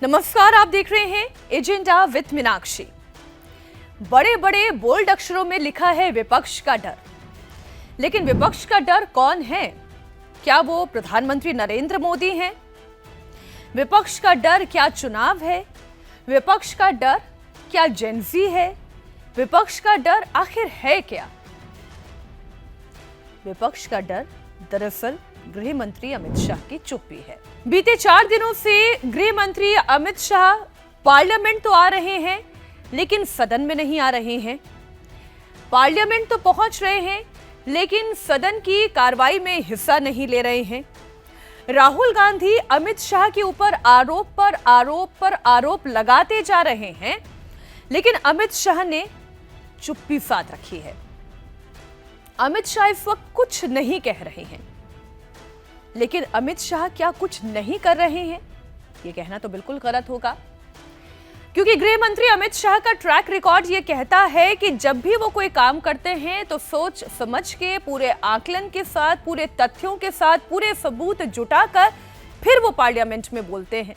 नमस्कार, आप देख रहे हैं एजेंडा विद मीनाक्षी। बड़े बड़े बोल्ड अक्षरों में लिखा है विपक्ष का डर। लेकिन विपक्ष का डर कौन है? क्या वो प्रधानमंत्री नरेंद्र मोदी हैं? विपक्ष का डर क्या चुनाव है? विपक्ष का डर क्या जेनजी है? विपक्ष का डर आखिर है क्या? विपक्ष का डर दरअसल गृह मंत्री अमित शाह की चुप्पी है। बीते 4 दिनों से गृह मंत्री अमित शाह पार्लियामेंट तो आ रहे हैं, लेकिन सदन में नहीं आ रहे हैं। पार्लियामेंट तो पहुंच रहे हैं, लेकिन सदन की कार्रवाई में हिस्सा नहीं ले रहे हैं। राहुल गांधी अमित शाह के ऊपर आरोप पर आरोप लगाते जा रहे हैं, लेकिन अमित शाह ने चुप्पी साध रखी है। अमित शाह इस वक्त कुछ नहीं कह रहे हैं, लेकिन अमित शाह क्या कुछ नहीं कर रहे हैं? यह कहना तो बिल्कुल गलत होगा, क्योंकि गृह मंत्री अमित शाह का ट्रैक रिकॉर्ड यह कहता है कि जब भी वो कोई काम करते हैं तो सोच समझ के, पूरे आकलन के साथ, पूरे तथ्यों के साथ, पूरे सबूत जुटाकर फिर वो पार्लियामेंट में बोलते हैं।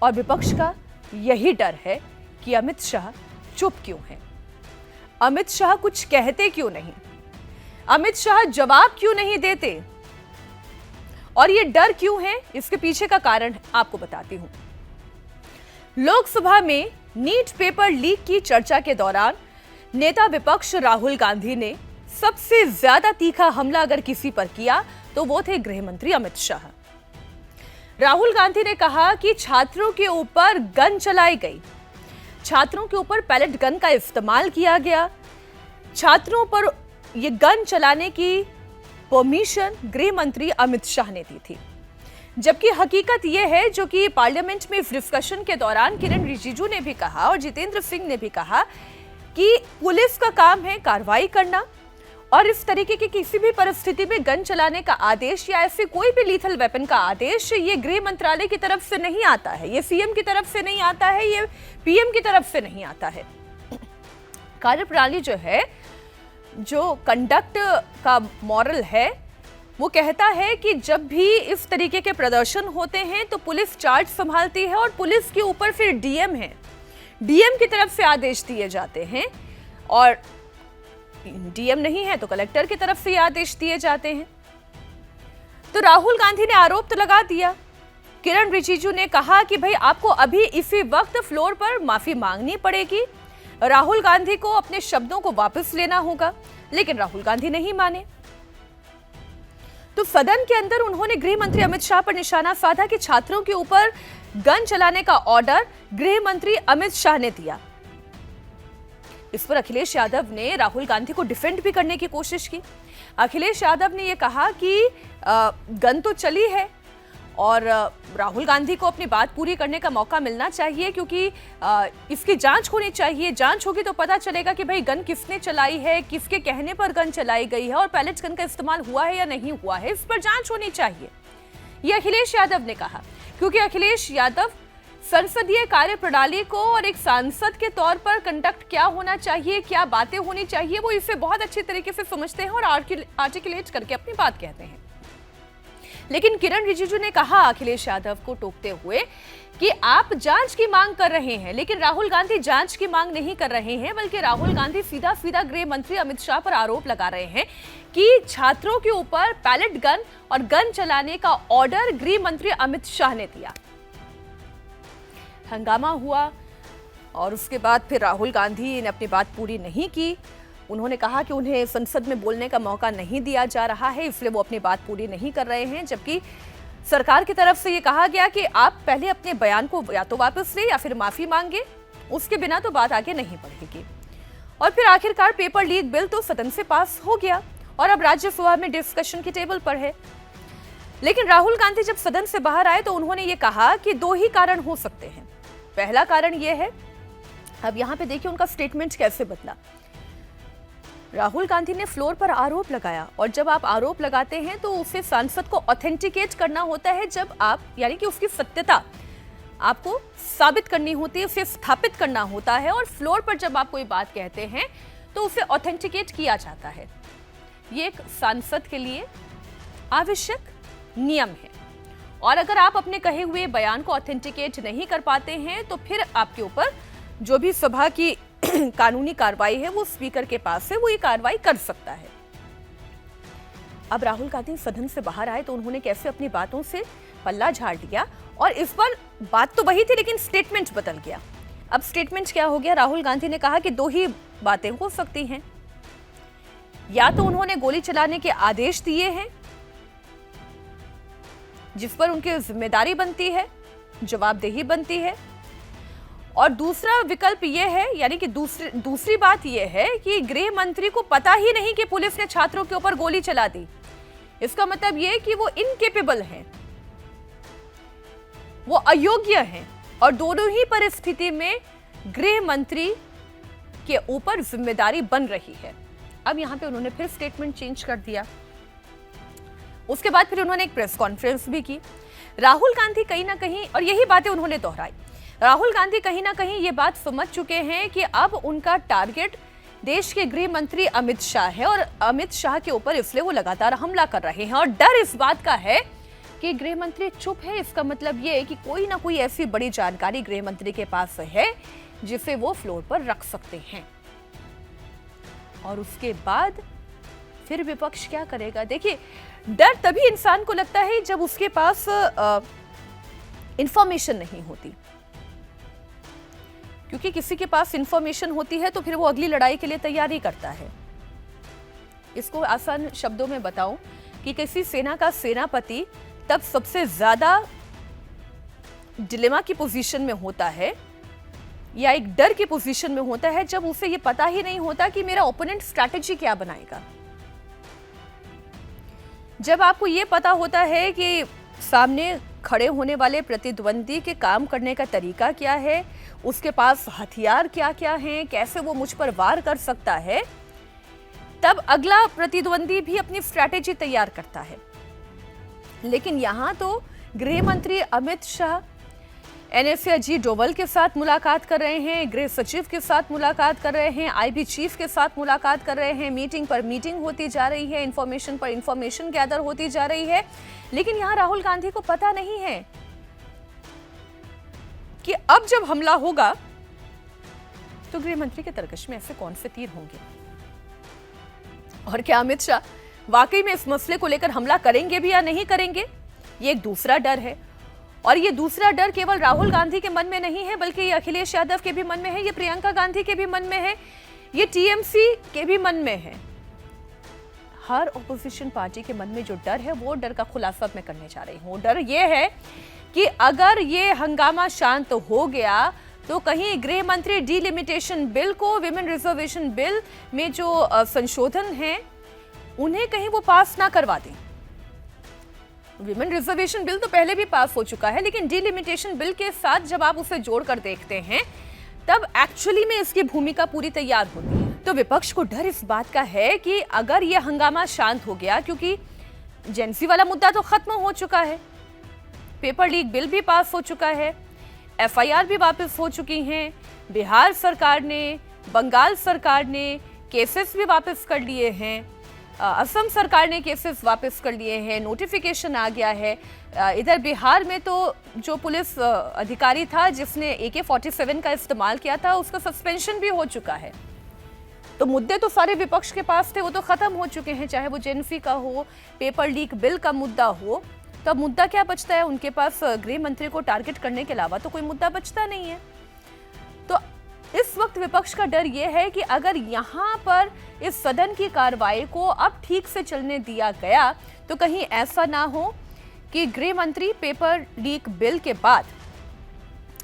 और विपक्ष का यही डर है कि अमित शाह चुप क्यों हैं? अमित शाह कुछ कहते क्यों नहीं? अमित शाह जवाब क्यों नहीं देते? और ये डर क्यों है, इसके पीछे का कारण आपको बताती हूं। लोकसभा में नीट पेपर लीक की चर्चा के दौरान नेता विपक्ष राहुल गांधी ने सबसे ज्यादा तीखा हमला अगर किसी पर किया तो वो थे गृह मंत्री अमित शाह। राहुल गांधी ने कहा कि छात्रों के ऊपर गन चलाई गई, छात्रों के ऊपर पैलेट गन का इस्तेमाल किया गया, छात्रों पर यह गन चलाने की परमिशन गृह मंत्री अमित शाह ने दी थी। जबकि हकीकत यह है, जो कि पार्लियामेंट में इस डिस्कशन के दौरान किरण रिजिजू ने भी कहा और जितेंद्र सिंह ने भी कहा, कि पुलिस का काम है कार्रवाई करना, और इस तरीके की किसी भी परिस्थिति में गन चलाने का आदेश या ऐसे कोई भी लीथल वेपन का आदेश ये गृह मंत्रालय की तरफ से नहीं आता है, ये सीएम की तरफ से नहीं आता है, ये पीएम की तरफ से नहीं आता है। कार्यप्रणाली जो है, जो कंडक्ट का मॉरल है, वो कहता है कि जब भी इस तरीके के प्रदर्शन होते हैं तो पुलिस चार्ज संभालती है और पुलिस के ऊपर फिर डीएम है, डीएम की तरफ से आदेश दिए जाते हैं, और डीएम नहीं है तो कलेक्टर की तरफ से आदेश दिए जाते हैं। तो राहुल गांधी ने आरोप तो लगा दिया। किरण रिजिजू ने कहा कि भाई आपको अभी इसी वक्त फ्लोर पर माफी मांगनी पड़ेगी, राहुल गांधी को अपने शब्दों को वापस लेना होगा, लेकिन राहुल गांधी नहीं माने। तो सदन के अंदर उन्होंने गृह मंत्री अमित शाह पर निशाना साधा कि छात्रों के ऊपर गन चलाने का ऑर्डर गृह मंत्री अमित शाह ने दिया। इस पर अखिलेश यादव ने राहुल गांधी को डिफेंड भी करने की कोशिश की। अखिलेश यादव ने यह कहा कि गन तो चली है और राहुल गांधी को अपनी बात पूरी करने का मौका मिलना चाहिए, क्योंकि इसकी जांच होनी चाहिए। जांच होगी तो पता चलेगा कि भाई गन किसने चलाई है, किसके कहने पर गन चलाई गई है, और पैलेट गन का इस्तेमाल हुआ है या नहीं हुआ है, इस पर जांच होनी चाहिए, ये अखिलेश यादव ने कहा। क्योंकि अखिलेश यादव संसदीय कार्यप्रणाली को और एक सांसद के तौर पर कंडक्ट क्या होना चाहिए, क्या बातें होनी चाहिए, वो इसे बहुत अच्छी तरीके से समझते हैं और आर्टिकुलेट करके अपनी बात कहते हैं। लेकिन किरण रिजिजू ने कहा अखिलेश यादव को टोकते हुए कि आप जांच की मांग कर रहे हैं, लेकिन राहुल गांधी जांच की मांग नहीं कर रहे हैं, बल्कि राहुल गांधी सीधा सीधा गृह मंत्री अमित शाह पर आरोप लगा रहे हैं कि छात्रों के ऊपर पैलेट गन और गन चलाने का ऑर्डर गृह मंत्री अमित शाह ने दिया। हंगामा हुआ और उसके बाद फिर राहुल गांधी ने अपनी बात पूरी नहीं की। उन्होंने कहा कि उन्हें संसद में बोलने का मौका नहीं दिया जा रहा है, इसलिए वो अपनी बात पूरी नहीं कर रहे हैं। जबकि सरकार की तरफ से ये कहा गया कि आप पहले अपने बयान को या तो वापस लें या फिर माफी मांगे, उसके बिना तो बात आगे नहीं बढ़ेगी। और फिर आखिरकार पेपर लीक बिल तो सदन से पास हो गया और अब राज्यसभा में डिस्कशन की टेबल पर है। लेकिन राहुल गांधी जब सदन से बाहर आए तो उन्होंने ये कहा कि 2 ही कारण हो सकते हैं। पहला कारण यह है, अब यहां पे देखिए उनका स्टेटमेंट कैसे बदला। राहुल गांधी ने फ्लोर पर आरोप लगाया, और जब आप आरोप लगाते हैं तो उसे सांसद को ऑथेंटिकेट करना होता है, जब आप यानी कि उसकी सत्यता आपको साबित करनी होती है, उसे स्थापित करना होता है। और फ्लोर पर जब आप कोई बात कहते हैं तो उसे ऑथेंटिकेट किया जाता है। ये एक सांसद के लिए आवश्यक नियम है। और अगर आप अपने कहे हुए बयान को ऑथेंटिकेट नहीं कर पाते हैं तो फिर आपके ऊपर जो भी सभा की कानूनी कार्रवाई है वो स्पीकर के पास है, वो ये कार्रवाई कर सकता है। अब राहुल गांधी सदन से बाहर आए तो उन्होंने कैसे अपनी बातों से पल्ला झाड़ लिया, और इस पर बात तो वही थी लेकिन स्टेटमेंट बदल गया। अब स्टेटमेंट क्या हो गया? राहुल गांधी ने कहा कि दो ही बातें हो सकती हैं, या तो उन्होंने गोली चलाने के आदेश दिए हैं जिस पर उनकी जिम्मेदारी बनती है, जवाबदेही बनती है, और दूसरा विकल्प यह है, यानी कि दूसरी बात यह है कि गृह मंत्री को पता ही नहीं कि पुलिस ने छात्रों के ऊपर गोली चला दी। इसका मतलब यह कि वो इनकेपेबल हैं, वो अयोग्य हैं, और दोनों ही परिस्थिति में गृह मंत्री के ऊपर जिम्मेदारी बन रही है। अब यहां पे उन्होंने फिर स्टेटमेंट चेंज कर दिया। उसके बाद फिर उन्होंने एक प्रेस कॉन्फ्रेंस भी की। राहुल गांधी कहीं ना कहीं, और यही बातें उन्होंने दोहराई, राहुल गांधी कहीं ना कहीं ये बात समझ चुके हैं कि अब उनका टारगेट देश के गृह मंत्री अमित शाह है, और अमित शाह के ऊपर इसलिए वो लगातार हमला कर रहे हैं। और डर इस बात का है कि गृह मंत्री चुप है, इसका मतलब ये है कि कोई ना कोई ऐसी बड़ी जानकारी गृह मंत्री के पास है जिसे वो फ्लोर पर रख सकते हैं। और उसके बाद फिर विपक्ष क्या करेगा? देखिए, डर तभी इंसान को लगता है जब उसके पास इंफॉर्मेशन नहीं होती, क्योंकि किसी के पास इंफॉर्मेशन होती है तो फिर वो अगली लड़ाई के लिए तैयारी करता है। इसको आसान शब्दों में बताऊं कि किसी सेना का सेनापति तब सबसे ज्यादा डिलेमा की पोजीशन में होता है या एक डर की पोजीशन में होता है जब उसे यह पता ही नहीं होता कि मेरा ओपोनेंट स्ट्रैटेजी क्या बनाएगा। जब आपको यह पता होता है कि सामने खड़े होने वाले प्रतिद्वंदी के काम करने का तरीका क्या है, उसके पास हथियार क्या क्या हैं, कैसे वो मुझ पर वार कर सकता है, तब अगला प्रतिद्वंदी भी अपनी स्ट्रैटेजी तैयार करता है। लेकिन यहां तो गृह मंत्री अमित शाह एनएसए अजीत डोवल के साथ मुलाकात कर रहे हैं, गृह सचिव के साथ मुलाकात कर रहे हैं, आईबी चीफ के साथ मुलाकात कर रहे हैं, मीटिंग पर मीटिंग होती जा रही है, इंफॉर्मेशन पर इंफॉर्मेशन गैदर होती जा रही है। लेकिन यहां राहुल गांधी को पता नहीं है कि अब जब हमला होगा तो गृह मंत्री के तरकश में ऐसे कौन से तीर होंगे, और क्या अमित शाह वाकई में इस मसले को लेकर हमला करेंगे भी या नहीं करेंगे, ये एक दूसरा डर है। और ये दूसरा डर केवल राहुल गांधी के मन में नहीं है, बल्कि ये अखिलेश यादव के भी मन में है, ये प्रियंका गांधी के भी मन में है, ये टीएमसी के भी मन में है। हर ऑपोजिशन पार्टी के मन में जो डर है वो डर का खुलासा मैं करने जा रही हूं। डर ये है कि अगर ये हंगामा शांत हो गया तो कहीं गृह मंत्री डिलिमिटेशन बिल को, विमेन रिजर्वेशन बिल में जो संशोधन है उन्हें कहीं वो पास ना करवा दें। विमेन रिजर्वेशन बिल तो पहले भी पास हो चुका है, लेकिन डिलिमिटेशन बिल के साथ जब आप उसे जोड़कर देखते हैं तब एक्चुअली में इसकी भूमिका पूरी तैयार होती है। तो विपक्ष को डर इस बात का है कि अगर यह हंगामा शांत हो गया, क्योंकि जेएनसी वाला मुद्दा तो खत्म हो चुका है, पेपर लीक बिल भी पास हो चुका है, एफआईआर भी वापस हो चुकी हैं, बिहार सरकार ने, बंगाल सरकार ने केसेस भी वापस कर लिए हैं, असम सरकार ने केसेस वापस कर लिए हैं, नोटिफिकेशन आ गया है। इधर बिहार में तो जो पुलिस अधिकारी था जिसने AK-47 का इस्तेमाल किया था उसका सस्पेंशन भी हो चुका है। तो मुद्दे तो सारे विपक्ष के पास थे, वो तो खत्म हो चुके हैं, चाहे वो जेएनसी का हो, पेपर लीक बिल का मुद्दा हो। तो अब मुद्दा क्या बचता है? उनके पास गृह मंत्री को टारगेट करने के अलावा तो कोई मुद्दा बचता नहीं है। तो इस वक्त विपक्ष का डर यह है कि अगर यहां पर इस सदन की कार्रवाई को अब ठीक से चलने दिया गया तो कहीं ऐसा ना हो कि गृह मंत्री पेपर लीक बिल के बाद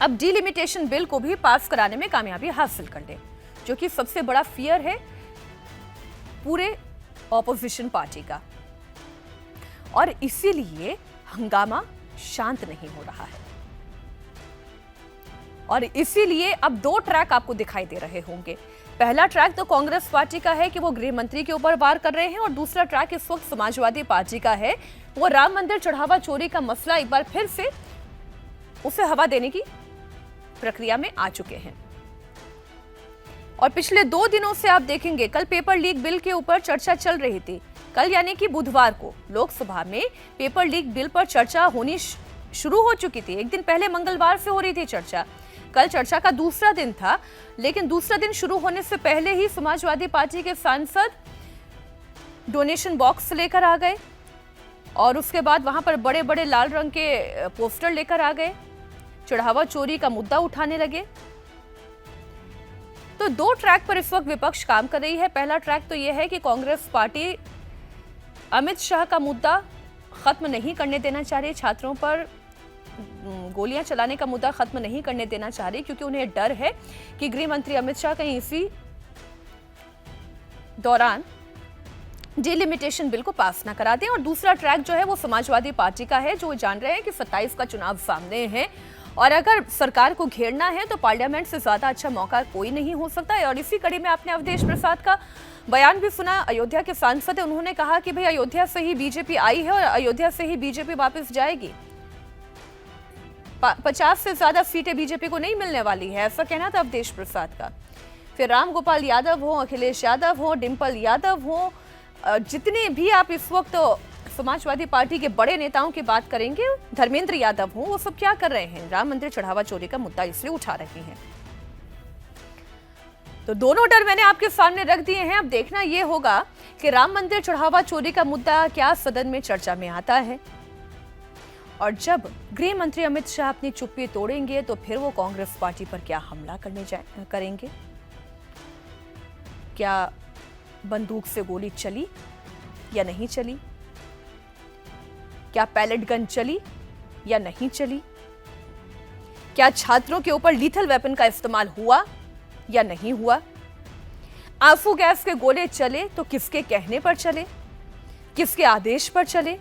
अब डिलिमिटेशन बिल को भी पास कराने में कामयाबी हासिल कर ले, जो कि सबसे बड़ा फियर है पूरे ऑपोजिशन पार्टी का। और इसीलिए हंगामा शांत नहीं हो रहा है, और इसीलिए अब दो ट्रैक आपको दिखाई दे रहे होंगे। पहला ट्रैक तो कांग्रेस पार्टी का है कि वो गृह मंत्री के ऊपर वार कर रहे हैं, और दूसरा ट्रैक इस वक्त समाजवादी पार्टी का है, वो राम मंदिर चढ़ावा चोरी का मसला एक बार फिर से उसे हवा देने की प्रक्रिया में आ चुके हैं। और पिछले 2 दिनों से आप देखेंगे, कल पेपर लीक बिल के ऊपर चर्चा चल रही थी, कल यानी कि बुधवार को लोकसभा में पेपर लीक बिल पर चर्चा होनी शुरू हो चुकी थी। एक दिन पहले मंगलवार से हो रही थी चर्चा। कल चर्चा का दूसरा दिन था, लेकिन दूसरा दिन शुरू होने से पहले ही समाजवादी पार्टी के सांसद डोनेशन बॉक्स लेकर आ गए और उसके बाद वहां पर बड़े बड़े लाल रंग के पोस्टर लेकर आ गए, चढ़ावा चोरी का मुद्दा उठाने लगे। तो दो ट्रैक पर इस वक्त विपक्ष काम कर रही है। पहला ट्रैक तो यह है कि कांग्रेस पार्टी अमित शाह का मुद्दा खत्म नहीं करने देना चाह रही, छात्रों पर गोलियां चलाने का मुद्दा खत्म नहीं करने देना चाह रही, क्योंकि उन्हें डर है कि गृह मंत्री अमित शाह कहीं इसी दौरान डिलिमिटेशन बिल को पास ना करा दें। और दूसरा ट्रैक जो है वो समाजवादी पार्टी का है, जो जान रहे हैं कि 27 का चुनाव सामने है और अगर सरकार को घेरना है तो पार्लियामेंट से ज्यादा अच्छा मौका कोई नहीं हो सकता है। और इसी कड़ी में आपने अवधेश प्रसाद का बयान भी सुना। अयोध्या के सांसद है, उन्होंने कहा कि भाई अयोध्या से ही बीजेपी आई है और अयोध्या से ही बीजेपी वापस जाएगी। 50 से ज्यादा सीटें बीजेपी को नहीं मिलने वाली है, ऐसा कहना था अवधेश प्रसाद का। फिर राम गोपाल यादव हो, अखिलेश यादव हो, डिंपल यादव हो, जितने भी आप इस वक्त समाजवादी पार्टी के बड़े नेताओं की बात करेंगे, धर्मेंद्र यादव हो, वो सब क्या कर रहे हैं? राम मंदिर चढ़ावा चोरी का मुद्दा इसलिए उठा रहे हैं। तो दोनों डर मैंने आपके सामने रख दिए हैं। अब देखना यह होगा कि राम मंदिर चढ़ावा चोरी का मुद्दा क्या सदन में चर्चा में आता है, और जब गृह मंत्री अमित शाह अपनी चुप्पी तोड़ेंगे तो फिर वो कांग्रेस पार्टी पर क्या हमला करेंगे। क्या बंदूक से गोली चली या नहीं चली? क्या पैलेट गन चली या नहीं चली? क्या छात्रों के ऊपर लीथल वेपन का इस्तेमाल हुआ या नहीं हुआ? आंसू गैस के गोले चले तो किसके कहने पर चले, किसके आदेश पर चले?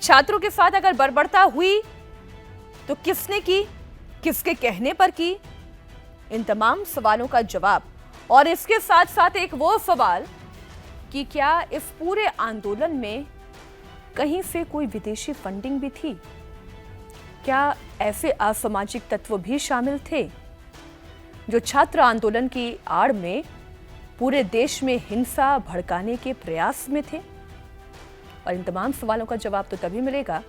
छात्रों के साथ अगर बर्बरता हुई तो किसने की, किसके कहने पर की? इन तमाम सवालों का जवाब, और इसके साथ साथ एक वो सवाल कि क्या इस पूरे आंदोलन में कहीं से कोई विदेशी फंडिंग भी थी? क्या ऐसे असामाजिक तत्व भी शामिल थे जो छात्र आंदोलन की आड़ में पूरे देश में हिंसा भड़काने के प्रयास में थे? और इन तमाम सवालों का जवाब तो तभी मिलेगा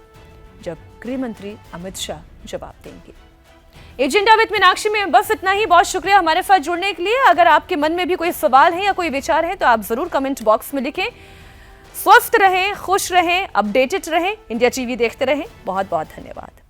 जब गृह मंत्री अमित शाह जवाब देंगे। एजेंडा विद मीनाक्षी में बस इतना ही। बहुत शुक्रिया हमारे साथ जुड़ने के लिए। अगर आपके मन में भी कोई सवाल है या कोई विचार है तो आप जरूर कमेंट बॉक्स में लिखें। स्वस्थ रहें, खुश रहें, अपडेटेड रहें, इंडिया टीवी देखते रहें। बहुत बहुत धन्यवाद।